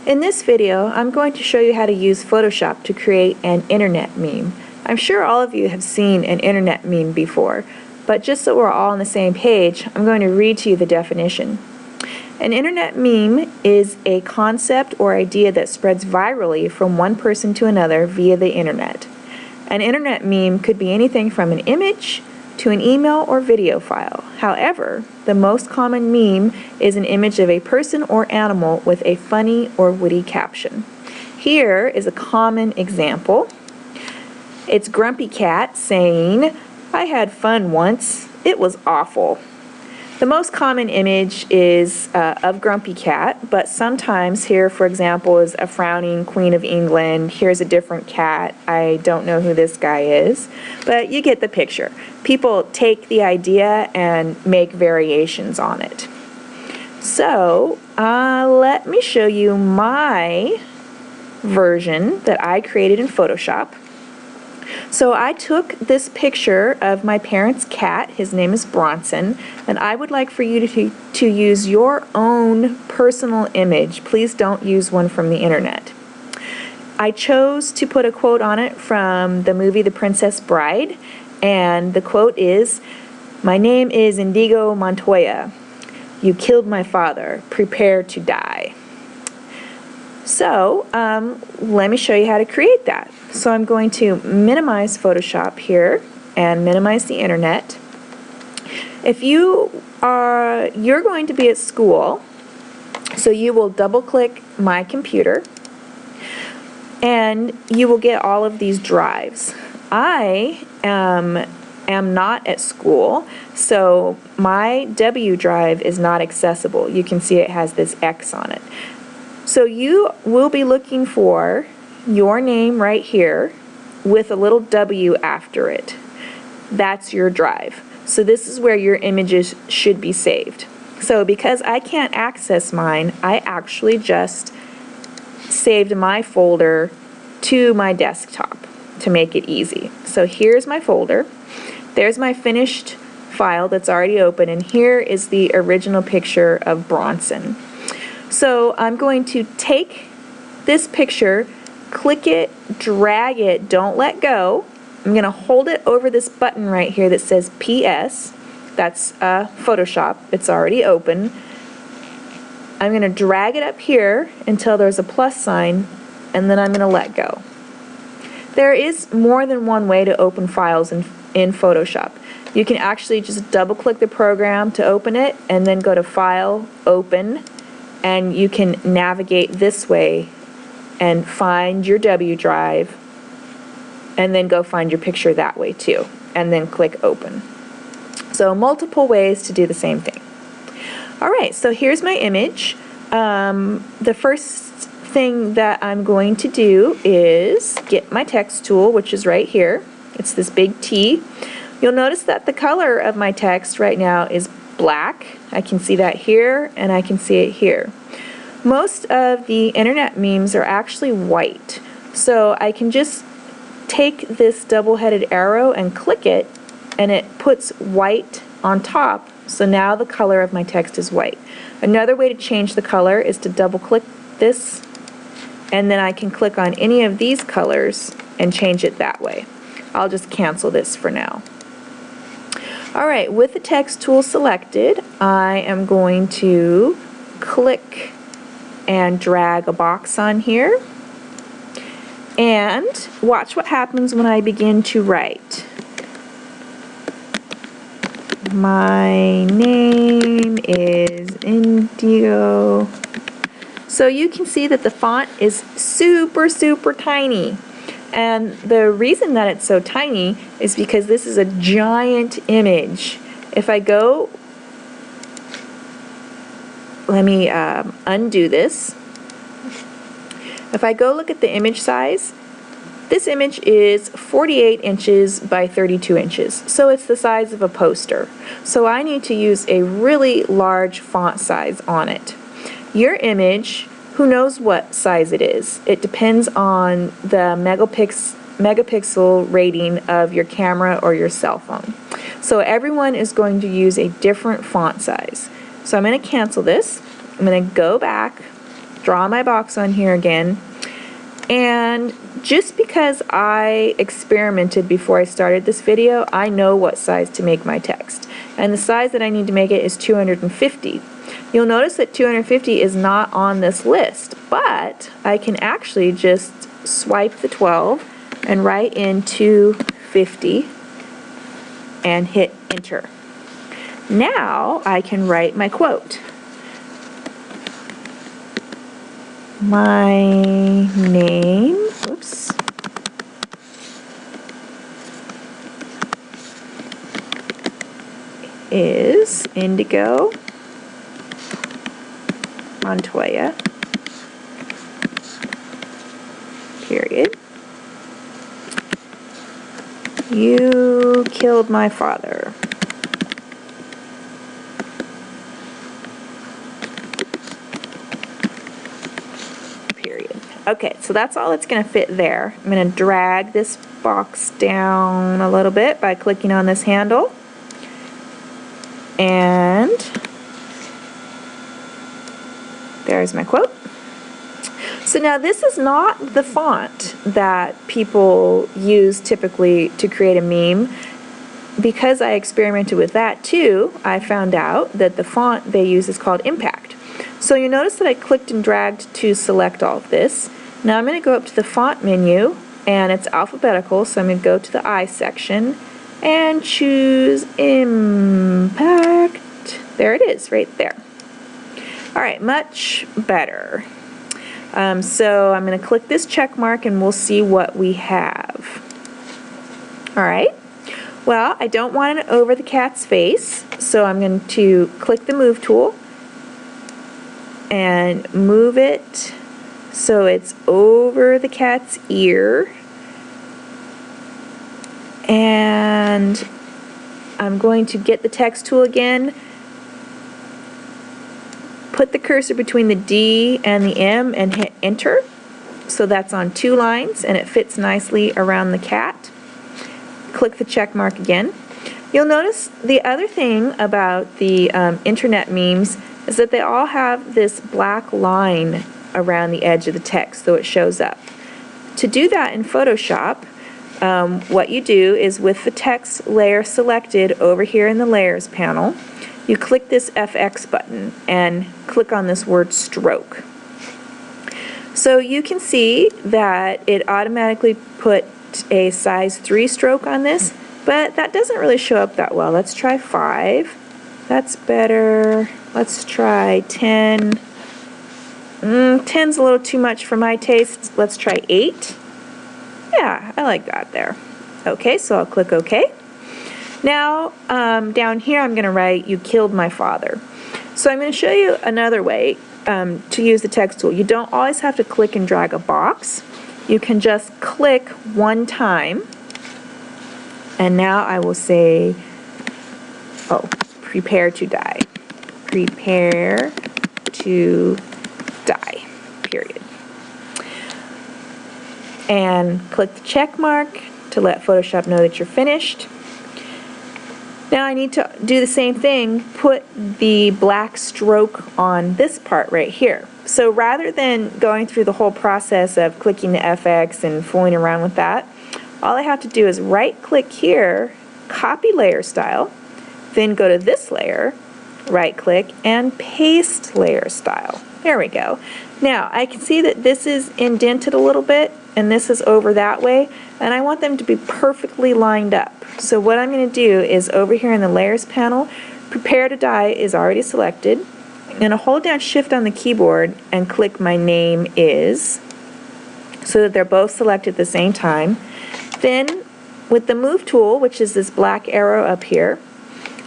In this video, I'm going to show you how to use Photoshop to create an internet meme. I'm sure all of you have seen an internet meme before, but just so we're all on the same page, I'm going to read to you the definition. An internet meme is a concept or idea that spreads virally from one person to another via the internet. An internet meme could be anything from an image to an email or video file. However, the most common meme is an image of a person or animal with a funny or witty caption. Here is a common example. It's Grumpy Cat saying, "I had fun once. It was awful." The most common image is of Grumpy Cat, but sometimes here, for example, is a frowning Queen of England. Here's a different cat. I don't know who this guy is, but you get the picture. People take the idea and make variations on it. So let me show you my version that I created in Photoshop. So I took this picture of my parents' cat, his name is Bronson, and I would like for you to use your own personal image. Please don't use one from the internet. I chose to put a quote on it from the movie The Princess Bride, and the quote is, "My name is Indigo Montoya. You killed my father. Prepare to die." So let me show you how to create that. So I'm going to minimize Photoshop here and minimize the internet. If you're going to be at school, so you will double click My Computer and you will get all of these drives. I am not at school, so my W drive is not accessible. You can see it has this X on it. So you will be looking for your name right here with a little W after it. That's your drive. So this is where your images should be saved. So because I can't access mine, I actually just saved my folder to my desktop to make it easy. So here's my folder. There's my finished file that's already open, and here is the original picture of Bronson. So I'm going to take this picture, click it, drag it, don't let go. I'm going to hold it over this button right here that says PS. That's Photoshop. It's already open. I'm going to drag it up here until there's a plus sign, and then I'm going to let go. There is more than one way to open files in Photoshop. You can actually just double click the program to open it and then go to File, Open, and you can navigate this way and find your W drive and then go find your picture that way too, and then click Open. So multiple ways to do the same thing. Alright, so here's my image. The first thing that I'm going to do is get my text tool, which is right here. It's this big T. You'll notice that the color of my text right now is black. I can see that here and I can see it here. Most of the internet memes are actually white. So I can just take this double-headed arrow and click it, and it puts white on top. So now the color of my text is white. Another way to change the color is to double-click this, and then I can click on any of these colors and change it that way. I'll just cancel this for now. Alright, with the text tool selected, I am going to click and drag a box on here. And watch what happens when I begin to write. My name is Indigo. So you can see that the font is super, super tiny. And the reason that it's so tiny is because this is a giant image. If I go, let me undo this. If I go look at the image size, this image is 48 inches by 32 inches. So it's the size of a poster. So I need to use a really large font size on it. Your image, who knows what size it is? It depends on the megapixel rating of your camera or your cell phone. So everyone is going to use a different font size. So I'm going to cancel this. I'm going to go back draw my box on here again. And just because I experimented before I started this video, I know what size to make my text. And the size that I need to make it is 250. You'll notice that 250 is not on this list, but I can actually just swipe the 12 and write in 250 and hit enter. Now I can write my quote. My name, oops, is Indigo Montoya, period. You killed my father. Okay, so that's all that's going to fit there. I'm going to drag this box down a little bit by clicking on this handle. And there's my quote. So now this is not the font that people use typically to create a meme. Because I experimented with that too, I found out that the font they use is called Impact. So you notice that I clicked and dragged to select all of this. Now I'm going to go up to the font menu, and it's alphabetical, so I'm going to go to the I section and choose Impact. There it is, right there. Alright, much better. So I'm going to click this check mark and we'll see what we have. Alright, well, I don't want it over the cat's face, so I'm going to click the move tool and move it so it's over the cat's ear. And I'm going to get the text tool again, put the cursor between the D and the M and hit enter. So that's on 2 lines and it fits nicely around the cat. Click the check mark again. You'll notice the other thing about the internet memes is that they all have this black line around the edge of the text so it shows up. To do that in Photoshop, what you do is with the text layer selected over here in the layers panel, you click this FX button and click on this word stroke. So you can see that it automatically put a size 3 stroke on this, but that doesn't really show up that well. Let's try 5. That's better. Let's try 10. 10's a little too much for my taste. Let's try 8. Yeah, I like that there. Okay, so I'll click OK. Now, down here I'm going to write, you killed my father. So I'm going to show you another way to use the text tool. You don't always have to click and drag a box. You can just click one time. And now I will say, oh, prepare to die. Prepare to die, period. And click the check mark to let Photoshop know that you're finished. Now I need to do the same thing, put the black stroke on this part right here. So rather than going through the whole process of clicking the FX and fooling around with that, all I have to do is right click here, copy layer style, then go to this layer, right click, and paste layer style. There we go. Now I can see that this is indented a little bit and this is over that way, and I want them to be perfectly lined up. So what I'm going to do is over here in the layers panel, prepare to die is already selected. I'm going to hold down shift on the keyboard and click my name is so that they're both selected at the same time. Then with the move tool, which is this black arrow up here,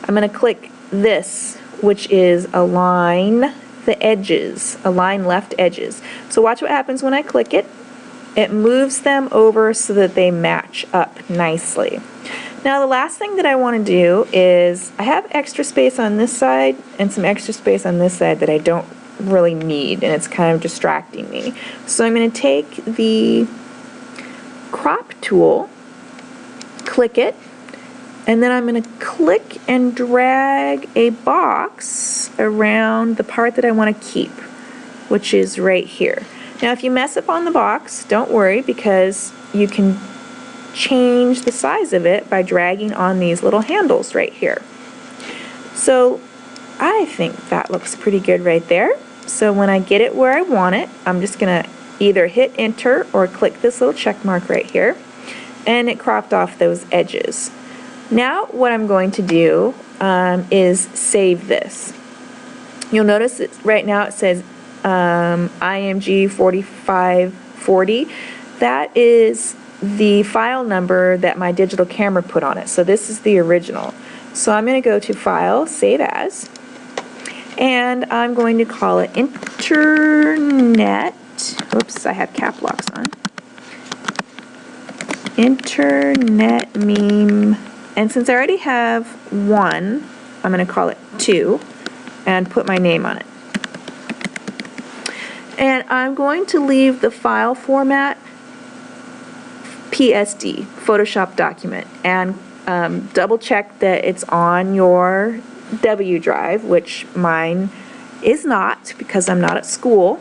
I'm going to click this, which is align the edges, align left edges. So watch what happens when I click it. It moves them over so that they match up nicely. Now the last thing that I want to do is, I have extra space on this side and some extra space on this side that I don't really need, and it's kind of distracting me. So I'm going to take the crop tool, click it, and then I'm going to click and drag a box around the part that I want to keep. which is right here. Now if you mess up on the box, don't worry, because you can change the size of it by dragging on these little handles right here. So I think that looks pretty good right there. So when I get it where I want it, I'm just going to either hit enter or click this little check mark right here, and it cropped off those edges. Now what I'm going to do is save this. You'll notice that right now it says IMG 4540. That is the file number that my digital camera put on it. So this is the original. So I'm going to go to File, Save As, and I'm going to call it Internet. Oops, I have cap locks on. Internet Meme. And since I already have one, I'm going to call it 2 and put my name on it. And I'm going to leave the file format PSD, Photoshop document, and double check that it's on your W drive, which mine is not because I'm not at school.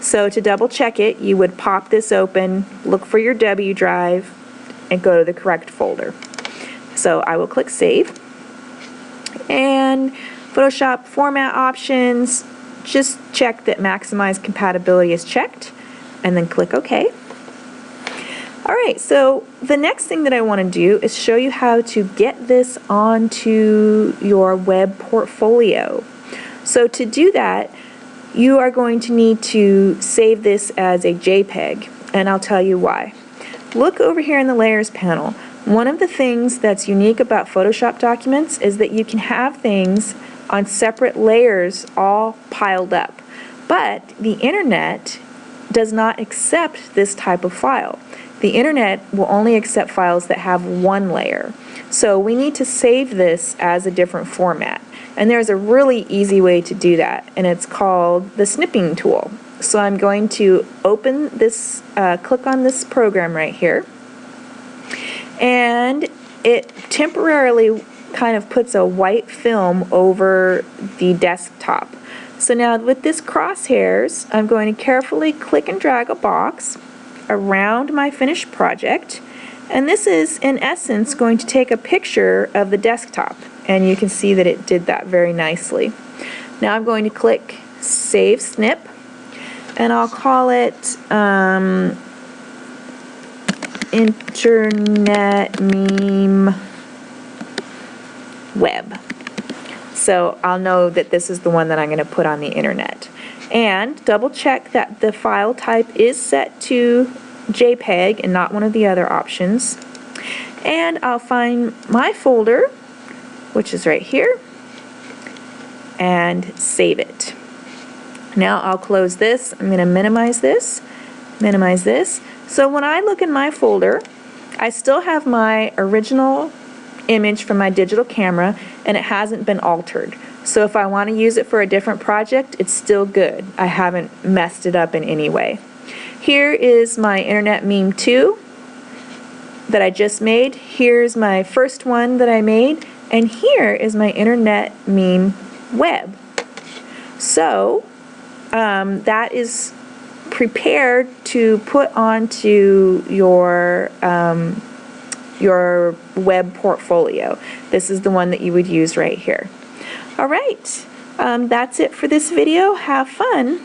So to double check it, you would pop this open, look for your W drive, and go to the correct folder. So I will click Save. And Photoshop format options, just check that Maximize Compatibility is checked, and then click OK. Alright, so the next thing that I want to do is show you how to get this onto your web portfolio. So to do that, you are going to need to save this as a JPEG, and I'll tell you why. Look over here in the Layers panel. One of the things that's unique about Photoshop documents is that you can have things on separate layers all piled up. But the internet does not accept this type of file. The internet will only accept files that have one layer. So we need to save this as a different format. And there's a really easy way to do that, and it's called the snipping tool. So I'm going to open this, click on this program right here, and it temporarily kind of puts a white film over the desktop. So now with this crosshairs, I'm going to carefully click and drag a box around my finished project, and this is in essence going to take a picture of the desktop, and you can see that it did that very nicely. Now I'm going to click Save Snip, and I'll call it Internet Meme Web. So I'll know that this is the one that I'm going to put on the internet. And double check that the file type is set to JPEG and not one of the other options. And I'll find my folder, which is right here, and save it. Now I'll close this. I'm going to minimize this. So when I look in my folder, I still have my original image from my digital camera, and it hasn't been altered. So if I want to use it for a different project, it's still good. I haven't messed it up in any way. Here is my Internet Meme 2 that I just made. Here's my first one that I made, and here is my Internet Meme Web. So that is prepared to put onto your web portfolio. This is the one that you would use right here. All right, that's it for this video. Have fun.